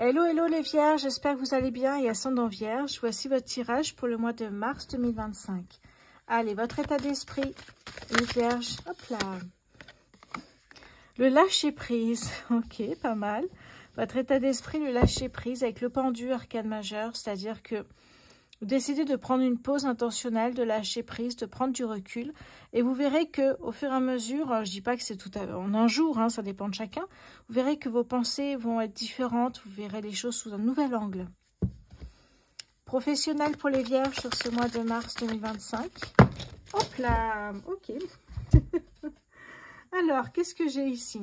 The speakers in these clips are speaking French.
Hello, hello les vierges, j'espère que vous allez bien et ascendant vierge. Voici votre tirage pour le mois de mars 2025. Allez, votre état d'esprit, les vierges, hop là. Le lâcher prise, ok, pas mal. Votre état d'esprit, le lâcher prise avec le pendu, arcane majeur, c'est-à-dire que vous décidez de prendre une pause intentionnelle, de lâcher prise, de prendre du recul. Et vous verrez que au fur et à mesure, je ne dis pas que c'est tout en un jour, hein, ça dépend de chacun. Vous verrez que vos pensées vont être différentes. Vous verrez les choses sous un nouvel angle. Professionnel pour les vierges sur ce mois de mars 2025. Hop là, ok. Alors, qu'est-ce que j'ai ici?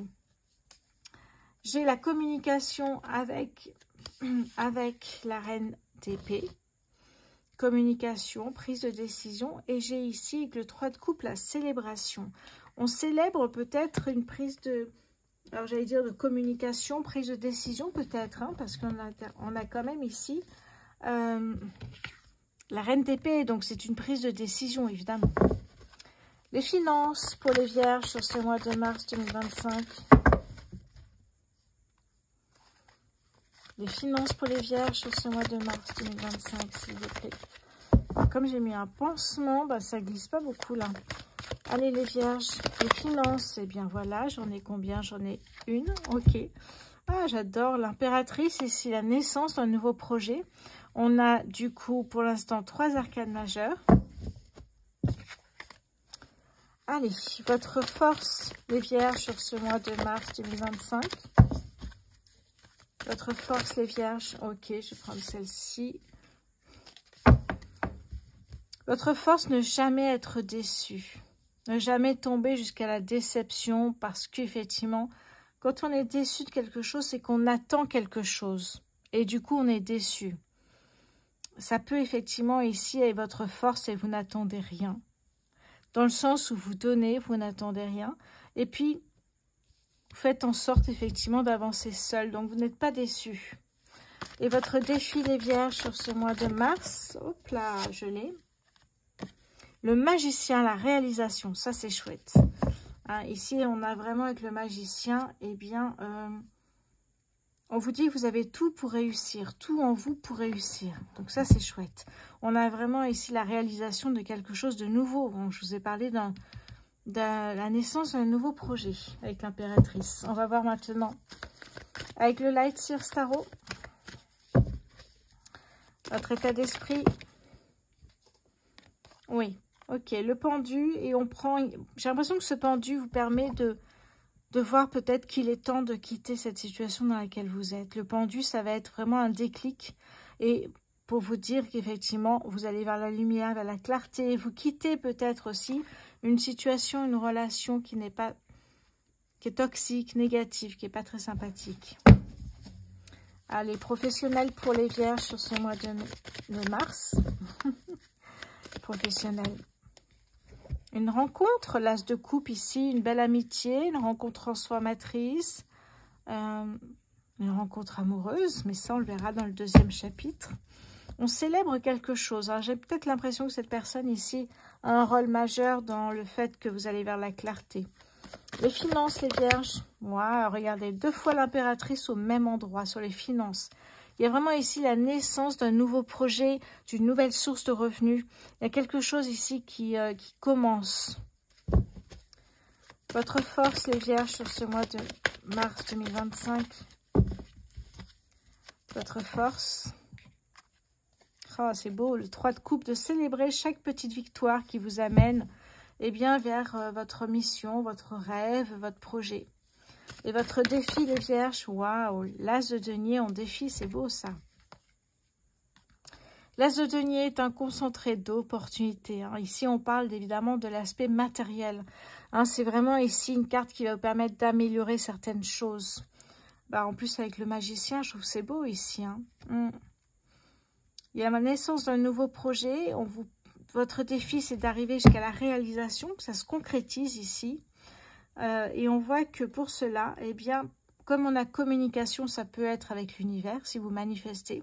J'ai la communication avec la reine d'épée. Communication, prise de décision. Et j'ai ici, avec le 3 de coupe, la célébration. On célèbre peut-être une prise de... Alors, j'allais dire de communication, prise de décision peut-être, hein, parce qu'on a quand même ici la reine d'épée. Donc, c'est une prise de décision, évidemment. Les finances pour les vierges sur ce mois de mars 2025. Les finances pour les vierges sur ce mois de mars 2025, s'il vous plaît. Comme j'ai mis un pansement, bah, ça glisse pas beaucoup là. Allez les vierges, les finances, eh bien voilà, j'en ai combien? J'en ai une, ok. Ah, j'adore l'impératrice, ici la naissance d'un nouveau projet. On a du coup pour l'instant 3 arcanes majeures. Allez, votre force, les vierges, sur ce mois de mars 2025. Votre force, les vierges. Ok, je vais prendre celle-ci. Votre force, ne jamais être déçu. Ne jamais tomber jusqu'à la déception parce qu'effectivement, quand on est déçu de quelque chose, c'est qu'on attend quelque chose. Et du coup, on est déçu. Ça peut effectivement ici être votre force et vous n'attendez rien. Dans le sens où vous donnez, vous n'attendez rien. Et puis, vous faites en sorte effectivement d'avancer seul. Donc, vous n'êtes pas déçu. Et votre défi, les vierges, sur ce mois de mars. Hop là, je l'ai. Le magicien, la réalisation. Ça, c'est chouette. Hein, ici, on a vraiment avec le magicien, eh bien, on vous dit que vous avez tout pour réussir. Tout en vous pour réussir. Donc, ça, c'est chouette. On a vraiment ici la réalisation de quelque chose de nouveau. Bon, je vous ai parlé de la naissance d'un nouveau projet avec l'impératrice. On va voir maintenant avec le Light Seer Tarot. Votre état d'esprit. Oui, ok. Le pendu et on prend... J'ai l'impression que ce pendu vous permet de voir peut-être qu'il est temps de quitter cette situation dans laquelle vous êtes. Le pendu, ça va être vraiment un déclic et pour vous dire qu'effectivement, vous allez vers la lumière, vers la clarté. Vous quittez peut-être aussi une situation, une relation qui n'est pas, qui est toxique, négative, qui n'est pas très sympathique. Allez, professionnel pour les vierges sur ce mois de mars. Professionnel. Une rencontre, l'as de coupe ici, une belle amitié, une rencontre transformatrice, une rencontre amoureuse, mais ça on le verra dans le deuxième chapitre. On célèbre quelque chose. J'ai peut-être l'impression que cette personne ici a un rôle majeur dans le fait que vous allez vers la clarté. Les finances, les vierges. Wow, regardez, 2 fois l'impératrice au même endroit sur les finances. Il y a vraiment ici la naissance d'un nouveau projet, d'une nouvelle source de revenus. Il y a quelque chose ici qui commence. Votre force, les vierges, sur ce mois de mars 2025. Votre force. Oh, c'est beau, le 3 de coupe, de célébrer chaque petite victoire qui vous amène eh bien, vers votre mission, votre rêve, votre projet. Et votre défi, les vierges, waouh, l'as de denier en défi, c'est beau ça. L'as de denier est un concentré d'opportunités. Hein. Ici, on parle évidemment de l'aspect matériel. Hein, c'est vraiment ici une carte qui va vous permettre d'améliorer certaines choses. Bah, en plus, avec le magicien, je trouve que c'est beau ici. Hein. Il y a la naissance d'un nouveau projet. Votre défi, c'est d'arriver jusqu'à la réalisation, que ça se concrétise ici. Et on voit que pour cela, eh bien, comme on a communication, ça peut être avec l'univers, si vous manifestez.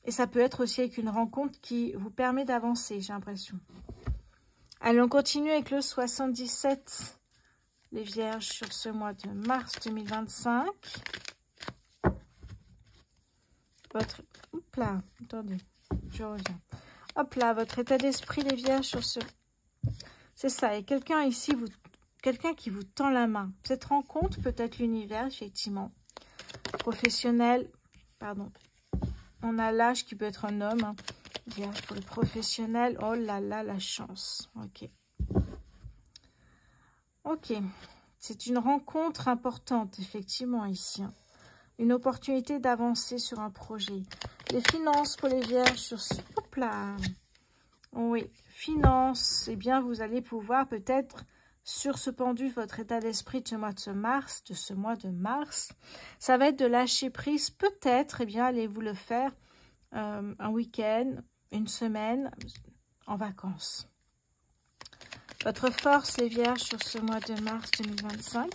Et ça peut être aussi avec une rencontre qui vous permet d'avancer, j'ai l'impression. Allez, on continue avec le 77, les vierges, sur ce mois de mars 2025. votre... Hop là, attendez, je reviens. Hop là, votre état d'esprit, les vierges, sur ce... C'est ça, et quelqu'un ici, quelqu'un qui vous tend la main. Cette rencontre, peut-être l'univers, effectivement. Professionnel, pardon. On a l'âge qui peut être un homme. Hein. Vierge pour le professionnel. Oh là là, la chance. Ok. Ok. C'est une rencontre importante, effectivement, ici. Hein. Une opportunité d'avancer sur un projet. Les finances pour les vierges sur ce... Hop là. Oui, finances. Eh bien, vous allez pouvoir peut-être... sur ce pendu, votre état d'esprit de ce mois de mars, ça va être de lâcher prise. Peut-être, eh bien, allez-vous le faire un week-end, une semaine, en vacances. Votre force, les vierges, sur ce mois de mars 2025.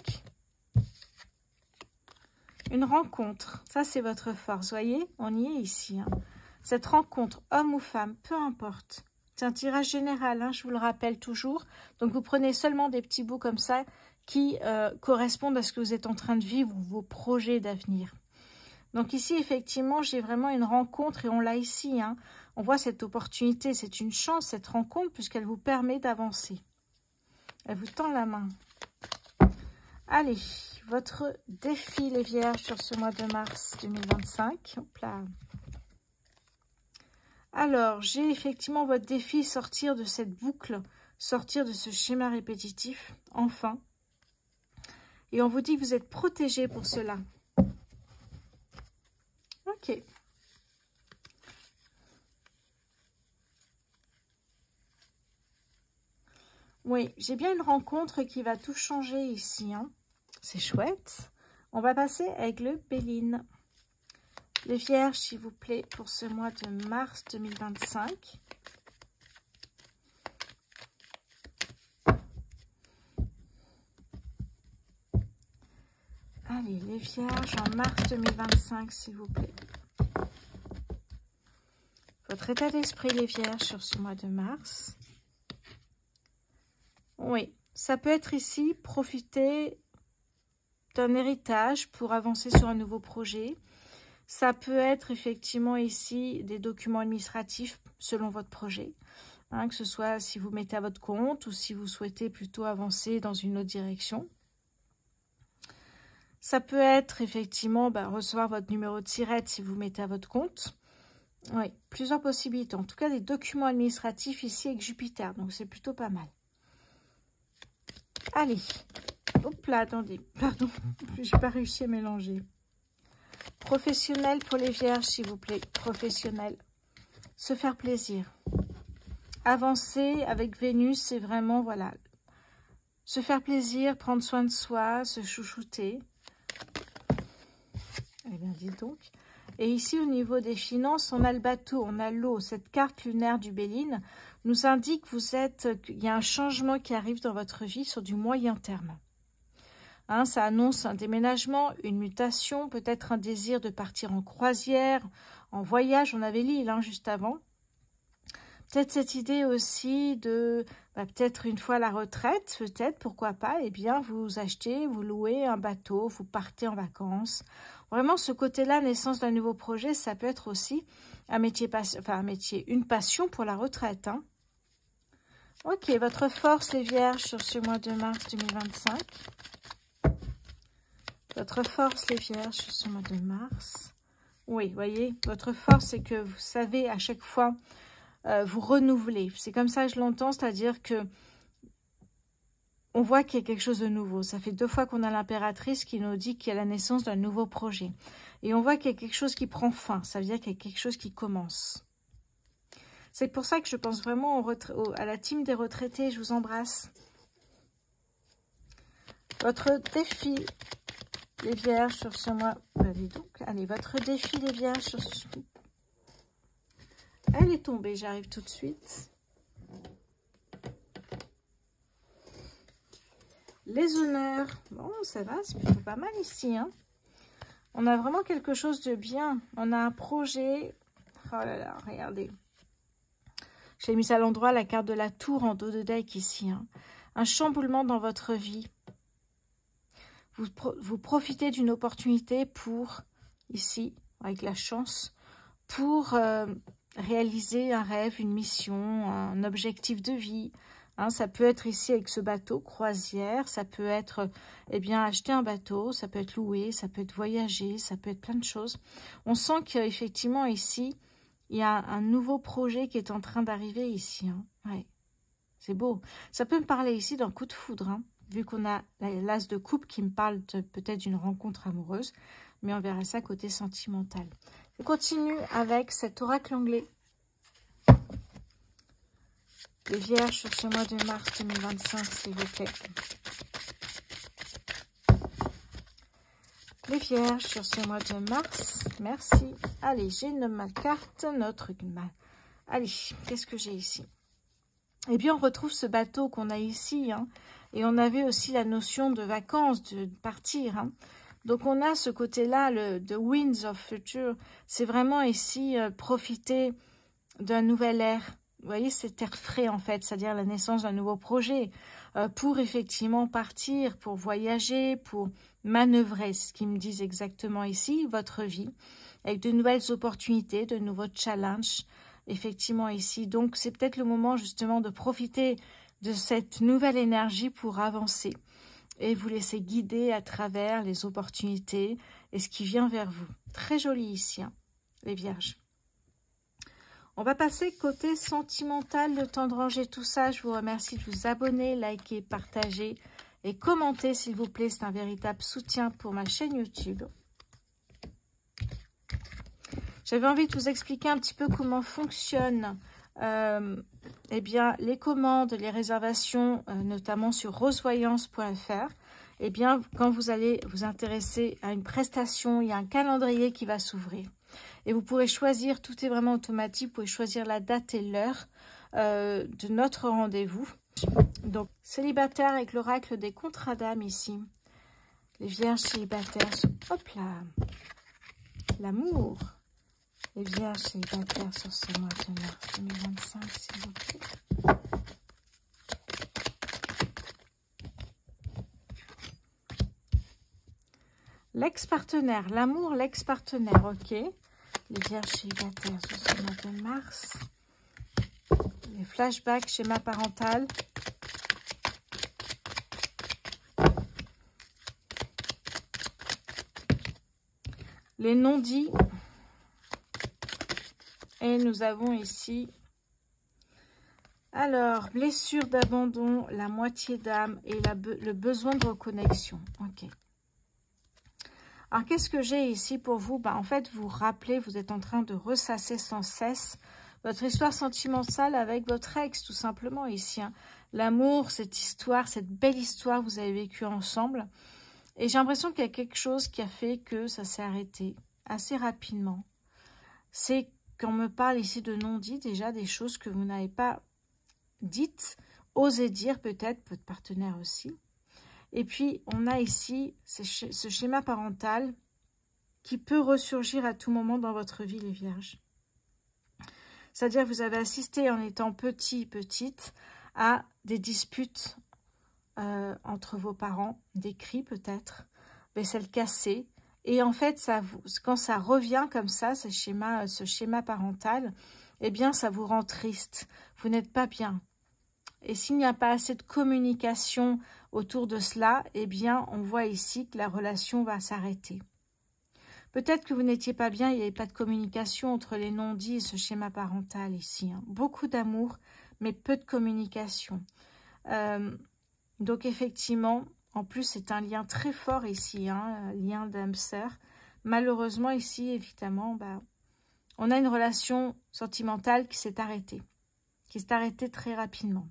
Une rencontre, ça c'est votre force, voyez, on y est ici. Hein. Cette rencontre, homme ou femme, peu importe. C'est un tirage général, hein, je vous le rappelle toujours. Donc, vous prenez seulement des petits bouts comme ça qui correspondent à ce que vous êtes en train de vivre ou vos projets d'avenir. Donc, ici, effectivement, j'ai vraiment une rencontre et on l'a ici. Hein. On voit cette opportunité, c'est une chance, cette rencontre, puisqu'elle vous permet d'avancer. Elle vous tend la main. Allez, votre défi, les vierges, sur ce mois de mars 2025. Hop là. Alors, j'ai effectivement votre défi, sortir de cette boucle, sortir de ce schéma répétitif, enfin. Et on vous dit que vous êtes protégé pour cela. Ok. Oui, j'ai bien une rencontre qui va tout changer ici. Hein. C'est chouette. On va passer avec le Béline. Les vierges, s'il vous plaît, pour ce mois de mars 2025. Allez, les vierges, en mars 2025, s'il vous plaît. Votre état d'esprit, les vierges, sur ce mois de mars. Oui, ça peut être ici, profiter d'un héritage pour avancer sur un nouveau projet. Ça peut être effectivement ici des documents administratifs selon votre projet, hein, que ce soit si vous mettez à votre compte ou si vous souhaitez plutôt avancer dans une autre direction. Ça peut être effectivement recevoir votre numéro de SIRET si vous mettez à votre compte. Oui, plusieurs possibilités. En tout cas, des documents administratifs ici avec Jupiter, donc c'est plutôt pas mal. Allez, hop là, attendez, pardon, j'ai pas réussi à mélanger. Professionnel pour les vierges, s'il vous plaît. Professionnel. Se faire plaisir. Avancer avec Vénus, c'est vraiment, voilà. Se faire plaisir, prendre soin de soi, se chouchouter. Eh bien, dites donc. Et ici, au niveau des finances, on a le bateau, on a l'eau. Cette carte lunaire du Béline nous indique qu'il y a un changement qui arrive dans votre vie sur du moyen terme. Hein, ça annonce un déménagement, une mutation, peut-être un désir de partir en croisière, en voyage. On avait l'île juste avant. Peut-être cette idée aussi de, peut-être une fois la retraite, peut-être, pourquoi pas, eh bien, vous achetez, vous louez un bateau, vous partez en vacances. Vraiment, ce côté-là, naissance d'un nouveau projet, ça peut être aussi un métier, une passion pour la retraite. Hein. Ok, votre force, les vierges, sur ce mois de mars 2025. Votre force, les vierges, sur ce mois de mars. Oui, voyez, votre force, c'est que vous savez à chaque fois vous renouveler. C'est comme ça que je l'entends, c'est-à-dire que on voit qu'il y a quelque chose de nouveau. Ça fait 2 fois qu'on a l'impératrice qui nous dit qu'il y a la naissance d'un nouveau projet. Et on voit qu'il y a quelque chose qui prend fin. Ça veut dire qu'il y a quelque chose qui commence. C'est pour ça que je pense vraiment à la team des retraités. Je vous embrasse. Votre défi... les vierges sur ce mois. Allez donc, allez, votre défi, les vierges sur ce... Elle est tombée, j'arrive tout de suite. Les honneurs. Bon, ça va, c'est plutôt pas mal ici. Hein. On a vraiment quelque chose de bien. On a un projet. Oh là là, regardez. J'ai mis à l'endroit la carte de la tour en dos de deck ici. Hein. Un chamboulement dans votre vie. Vous profitez d'une opportunité pour, ici, avec la chance, pour réaliser un rêve, une mission, un objectif de vie. Hein, ça peut être ici avec ce bateau croisière, ça peut être eh bien acheter un bateau, ça peut être louer, ça peut être voyager, ça peut être plein de choses. On sent qu'effectivement ici, il y a un nouveau projet qui est en train d'arriver ici. Hein. Ouais. C'est beau. Ça peut me parler ici d'un coup de foudre, hein, vu qu'on a l'as de coupe qui me parle peut-être d'une rencontre amoureuse, mais on verra ça côté sentimental. Je continue avec cet oracle anglais. Les Vierges sur ce mois de mars 2025, s'il vous plaît. Les Vierges sur ce mois de mars, merci. Allez, j'ai ma carte, notre... Allez, qu'est-ce que j'ai ici? Eh bien, on retrouve ce bateau qu'on a ici, hein, et on avait aussi la notion de vacances, de partir. Hein. Donc, on a ce côté-là, le The Winds of Future. C'est vraiment ici profiter d'un nouvel air. Vous voyez, cet air frais, en fait, c'est-à-dire la naissance d'un nouveau projet, pour effectivement partir, pour voyager, pour manœuvrer, c'est ce qu'ils me disent exactement ici, votre vie, avec de nouvelles opportunités, de nouveaux challenges, effectivement ici. Donc, c'est peut-être le moment, justement, de profiter de cette nouvelle énergie pour avancer et vous laisser guider à travers les opportunités et ce qui vient vers vous. Très joli ici, hein, les Vierges. On va passer côté sentimental, le temps de ranger tout ça. Je vous remercie de vous abonner, liker, partager et commenter s'il vous plaît. C'est un véritable soutien pour ma chaîne YouTube. J'avais envie de vous expliquer un petit peu comment fonctionnent eh bien, les commandes, les réservations, notamment sur rosevoyance.fr. Eh bien, quand vous allez vous intéresser à une prestation, il y a un calendrier qui va s'ouvrir. Et vous pourrez choisir, tout est vraiment automatique, vous pouvez choisir la date et l'heure de notre rendez-vous. Donc, célibataire avec l'oracle des contrats d'âme ici. Les Vierges célibataires, hop là, l'amour. Les Vierges célibataires sur ce mois de mars 2025, s'il vous plaît. L'ex-partenaire, l'amour, l'ex-partenaire, ok. Les Vierges célibataires sur ce mois de mars. Les flashbacks, schéma parental. Les non-dits. Et nous avons ici, alors, blessure d'abandon, la moitié d'âme et le besoin de reconnexion. Ok. Alors, qu'est-ce que j'ai ici pour vous? En fait, vous rappelez, vous êtes en train de ressasser sans cesse votre histoire sentimentale avec votre ex, tout simplement, ici. Hein. L'amour, cette histoire, cette belle histoire que vous avez vécue ensemble. Et j'ai l'impression qu'il y a quelque chose qui a fait que ça s'est arrêté assez rapidement. C'est qu'on me parle ici de non-dit, déjà des choses que vous n'avez pas dites, osez dire peut-être, votre partenaire aussi. Et puis, on a ici ce schéma parental qui peut ressurgir à tout moment dans votre vie, les Vierges. C'est-à-dire que vous avez assisté en étant petit, petite, à des disputes entre vos parents, des cris peut-être, vaisselle cassée. Et en fait, quand ça revient comme ça, ce schéma parental, eh bien, ça vous rend triste. Vous n'êtes pas bien. Et s'il n'y a pas assez de communication autour de cela, eh bien, on voit ici que la relation va s'arrêter. Peut-être que vous n'étiez pas bien, il n'y avait pas de communication entre les non-dits et ce schéma parental ici. Hein. Beaucoup d'amour, mais peu de communication. Donc, effectivement, en plus, c'est un lien très fort ici, hein, lien d'âme-sœur. Malheureusement, ici, évidemment, on a une relation sentimentale qui s'est arrêtée très rapidement.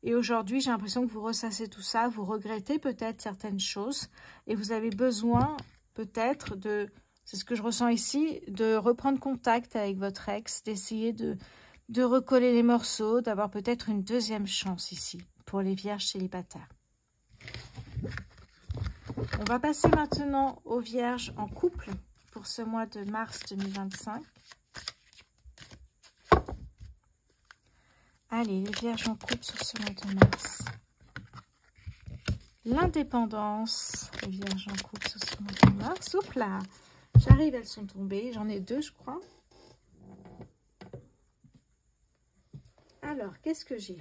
Et aujourd'hui, j'ai l'impression que vous ressassez tout ça, vous regrettez peut-être certaines choses, et vous avez besoin peut-être c'est ce que je ressens ici, de reprendre contact avec votre ex, d'essayer de recoller les morceaux, d'avoir peut-être une deuxième chance ici, pour les Vierges célibataires. On va passer maintenant aux Vierges en couple pour ce mois de mars 2025. Allez, les Vierges en couple sur ce mois de mars. L'indépendance, les Vierges en couple sur ce mois de mars. Oups là, j'arrive, elles sont tombées. J'en ai deux, je crois. Alors, qu'est-ce que j'ai?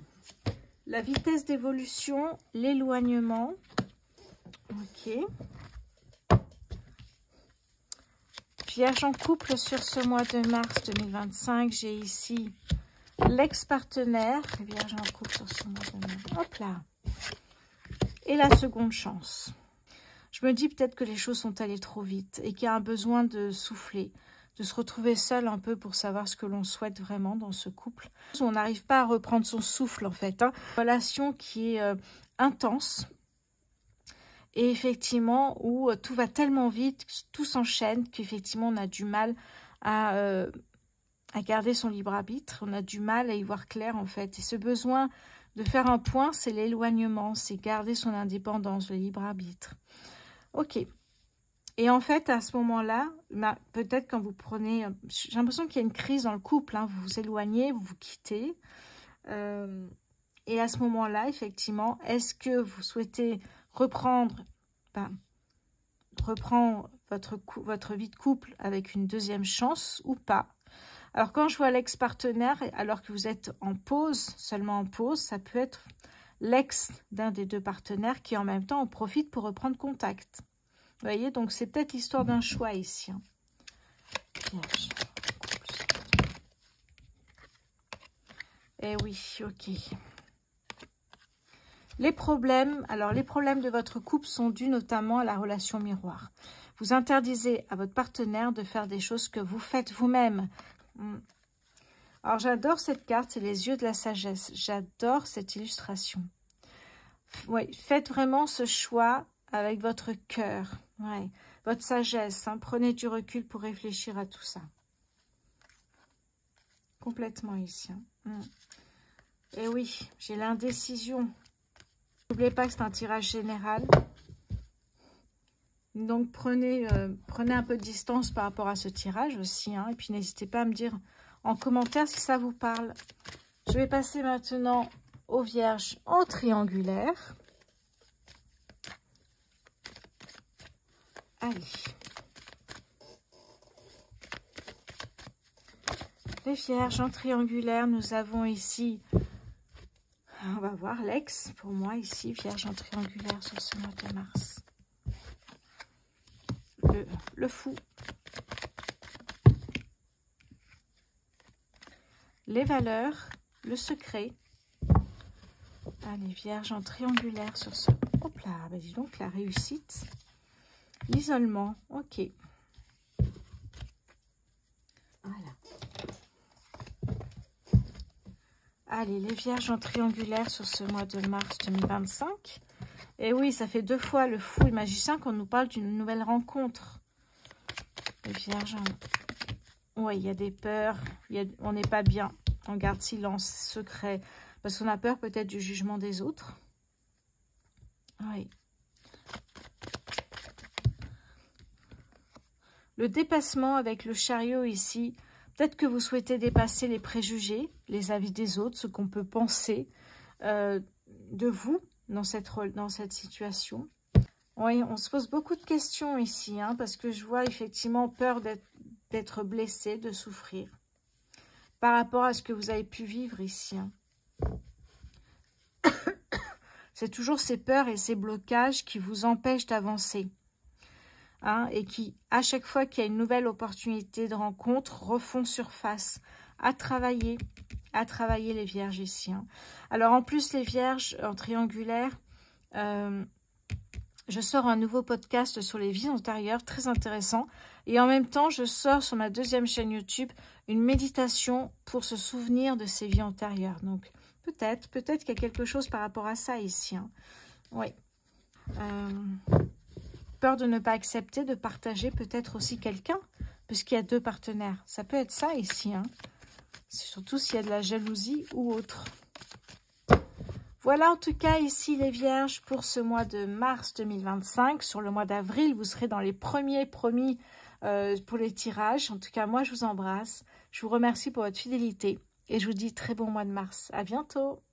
La vitesse d'évolution, l'éloignement. Ok. Vierge en couple sur ce mois de mars 2025. J'ai ici l'ex-partenaire. Vierge en couple sur ce mois de mars. Hop là. Et la seconde chance. Je me dis peut-être que les choses sont allées trop vite et qu'il y a un besoin de souffler, de se retrouver seul un peu pour savoir ce que l'on souhaite vraiment dans ce couple. On n'arrive pas à reprendre son souffle en fait. Une relation qui est intense et effectivement où tout va tellement vite, tout s'enchaîne qu'effectivement on a du mal à garder son libre arbitre. On a du mal à y voir clair en fait. Et ce besoin de faire un point, c'est l'éloignement, c'est garder son indépendance, le libre arbitre. Ok. Et en fait, à ce moment-là, peut-être quand vous prenez... J'ai l'impression qu'il y a une crise dans le couple. Hein, vous vous éloignez, vous vous quittez. Et à ce moment-là, effectivement, est-ce que vous souhaitez reprendre votre vie de couple avec une deuxième chance ou pas? Alors, quand je vois l'ex-partenaire, alors que vous êtes en pause, seulement en pause, ça peut être l'ex d'un des deux partenaires qui, en même temps, en profite pour reprendre contact. Vous voyez, donc c'est peut-être l'histoire d'un choix ici. Hein. Eh oui, ok. Les problèmes, alors les problèmes de votre couple sont dus notamment à la relation miroir. Vous interdisez à votre partenaire de faire des choses que vous faites vous-même. Alors j'adore cette carte, c'est les yeux de la sagesse. J'adore cette illustration. Oui, faites vraiment ce choix avec votre cœur, ouais, votre sagesse. Hein, prenez du recul pour réfléchir à tout ça. Complètement ici. Hein. Et oui, j'ai l'indécision. N'oubliez pas que c'est un tirage général. Donc prenez un peu de distance par rapport à ce tirage aussi. Hein, et puis n'hésitez pas à me dire en commentaire si ça vous parle. Je vais passer maintenant aux vierges en triangulaire. Allez. Les vierges en triangulaire, nous avons ici, on va voir l'ex pour moi ici, vierge en triangulaire sur ce mois de mars. Le fou. Les valeurs, le secret. Allez, vierge en triangulaire sur ce... Hop là, bah dis donc, la réussite. L'isolement, ok. Voilà. Allez, les vierges en triangulaire sur ce mois de mars 2025. Et oui, ça fait 2 fois le fou et magicien qu'on nous parle d'une nouvelle rencontre. Les vierges en... Oui, il y a des peurs, on n'est pas bien. On garde silence, secret. Parce qu'on a peur peut-être du jugement des autres. Oui. Le dépassement avec le chariot ici, peut-être que vous souhaitez dépasser les préjugés, les avis des autres, ce qu'on peut penser de vous dans cette situation. Oui, on se pose beaucoup de questions ici, hein, parce que je vois effectivement peur d'être blessé, de souffrir, par rapport à ce que vous avez pu vivre ici. Hein. C'est toujours ces peurs et ces blocages qui vous empêchent d'avancer. Hein, et qui, à chaque fois qu'il y a une nouvelle opportunité de rencontre, refont surface, à travailler les vierges ici. Hein. Alors, en plus, les vierges en triangulaire, je sors un nouveau podcast sur les vies antérieures, très intéressant. Et en même temps, je sors sur ma deuxième chaîne YouTube une méditation pour se souvenir de ces vies antérieures. Donc, peut-être qu'il y a quelque chose par rapport à ça ici. Hein. Oui. Peur de ne pas accepter, de partager peut-être aussi quelqu'un, puisqu'il y a 2 partenaires. Ça peut être ça ici, hein. Surtout s'il y a de la jalousie ou autre. Voilà en tout cas ici les vierges pour ce mois de mars 2025. Sur le mois d'avril, vous serez dans les premiers promis pour les tirages. En tout cas, moi je vous embrasse. Je vous remercie pour votre fidélité et je vous dis très bon mois de mars. À bientôt.